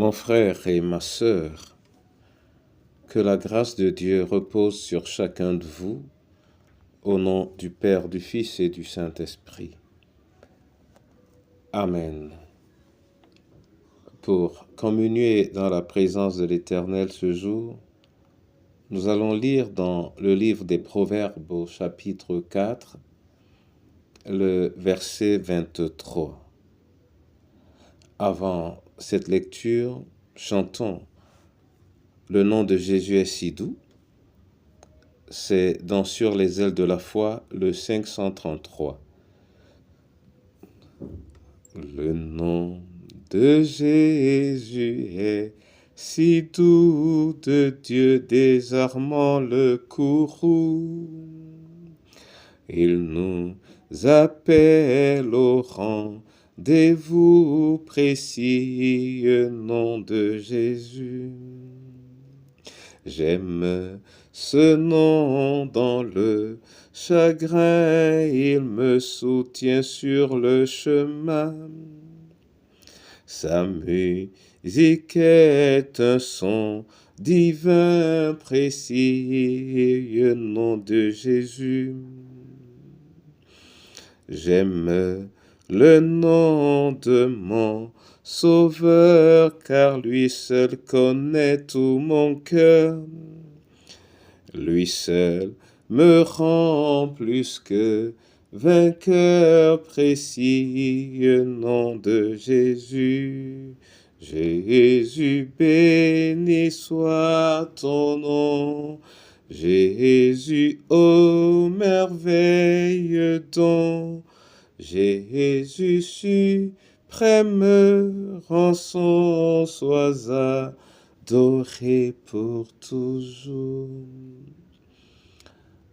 Mon frère et ma sœur, que la grâce de Dieu repose sur chacun de vous, au nom du Père, du Fils et du Saint-Esprit. Amen. Pour communier dans la présence de l'Éternel ce jour, nous allons lire dans le livre des Proverbes au chapitre 4, le verset 23. Avant cette lecture, chantons « Le nom de Jésus est si doux ». C'est dans Sur les ailes de la foi, le 533. Le nom de Jésus est si doux, de Dieu désarmant le courroux. Il nous appelle au rendez-vous précis, nom de Jésus. J'aime ce nom dans le chagrin, il me soutient sur le chemin. Sa musique est un son divin précis, nom de Jésus. J'aime le nom de mon Sauveur, car lui seul connaît tout mon cœur. Lui seul me rend plus que vainqueur précis, nom de Jésus. Jésus, béni soit ton nom. Jésus, ô merveille don. Jésus suprême rançon, sois adoré pour toujours.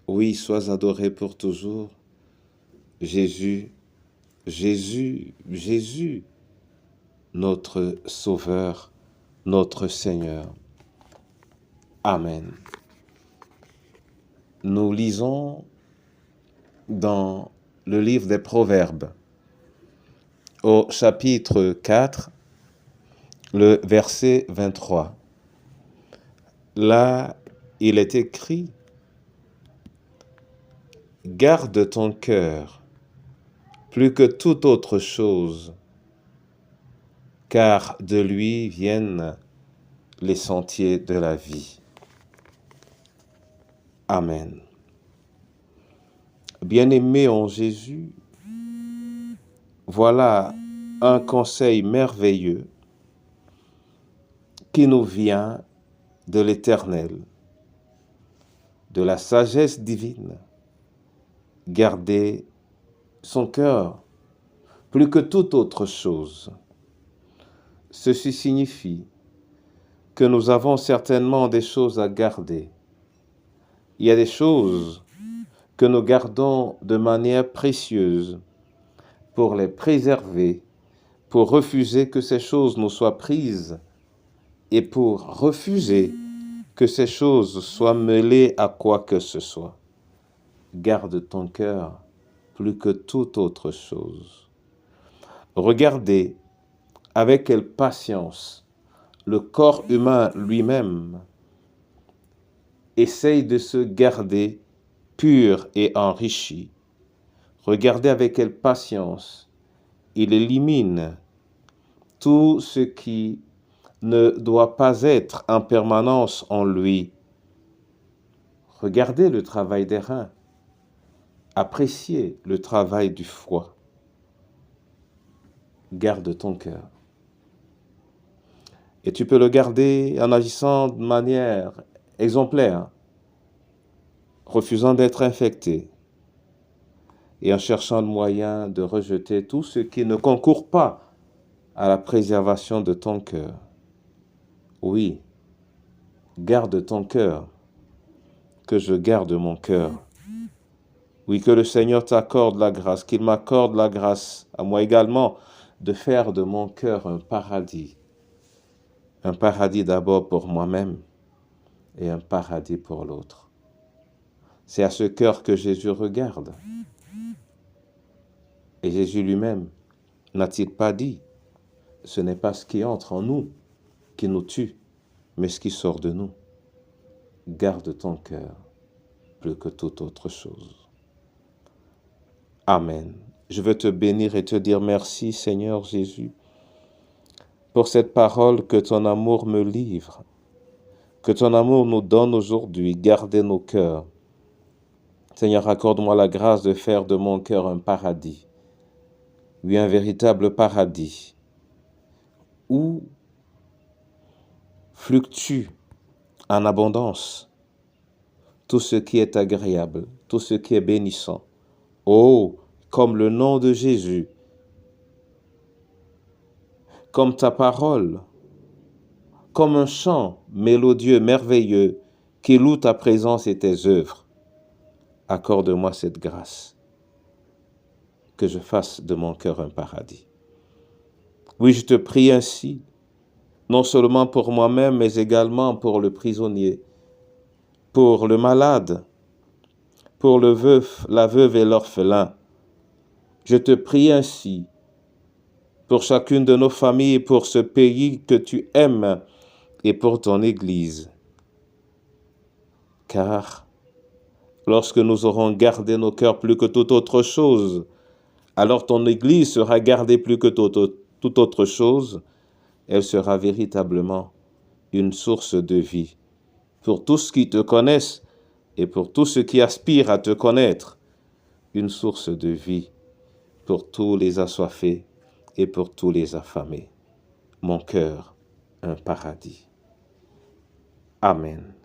Oui, sois adoré pour toujours. Jésus, Jésus, Jésus, notre Sauveur, notre Seigneur. Amen. Nous lisons dans le livre des Proverbes, au chapitre 4, le verset 23. Là, il est écrit « Garde ton cœur plus que toute autre chose, car de lui viennent les sentiers de la vie. » Amen. Bien-aimés en Jésus, voilà un conseil merveilleux qui nous vient de l'Éternel, de la sagesse divine. Garder son cœur plus que toute autre chose. Ceci signifie que nous avons certainement des choses à garder. Il y a des choses que nous gardons de manière précieuse pour les préserver, pour refuser que ces choses nous soient prises et pour refuser que ces choses soient mêlées à quoi que ce soit. Garde ton cœur plus que toute autre chose. Regardez avec quelle patience le corps humain lui-même essaye de se garder pur et enrichi. Regardez avec quelle patience il élimine tout ce qui ne doit pas être en permanence en lui. Regardez le travail des reins. Appréciez le travail du foie. Garde ton cœur. Et tu peux le garder en agissant de manière exemplaire, refusant d'être infecté et en cherchant le moyen de rejeter tout ce qui ne concourt pas à la préservation de ton cœur. Oui, garde ton cœur, que je garde mon cœur. Oui, que le Seigneur t'accorde la grâce, qu'il m'accorde la grâce à moi également de faire de mon cœur un paradis. Un paradis d'abord pour moi-même et un paradis pour l'autre. C'est à ce cœur que Jésus regarde. Et Jésus lui-même n'a-t-il pas dit, ce n'est pas ce qui entre en nous, qui nous tue, mais ce qui sort de nous. Garde ton cœur plus que toute autre chose. Amen. Je veux te bénir et te dire merci, Seigneur Jésus, pour cette parole que ton amour me livre, que ton amour nous donne aujourd'hui. Gardez nos cœurs. Seigneur, accorde-moi la grâce de faire de mon cœur un paradis, oui, un véritable paradis, où fluctue en abondance tout ce qui est agréable, tout ce qui est bénissant. Oh, comme le nom de Jésus, comme ta parole, comme un chant mélodieux, merveilleux, qui loue ta présence et tes œuvres. Accorde-moi cette grâce, que je fasse de mon cœur un paradis. Oui, je te prie ainsi, non seulement pour moi-même, mais également pour le prisonnier, pour le malade, pour le veuf, la veuve et l'orphelin. Je te prie ainsi pour chacune de nos familles, pour ce pays que tu aimes et pour ton Église. Car lorsque nous aurons gardé nos cœurs plus que toute autre chose, alors ton Église sera gardée plus que toute autre chose. Elle sera véritablement une source de vie pour tous qui te connaissent et pour tous ceux qui aspirent à te connaître. Une source de vie pour tous les assoiffés et pour tous les affamés. Mon cœur, un paradis. Amen.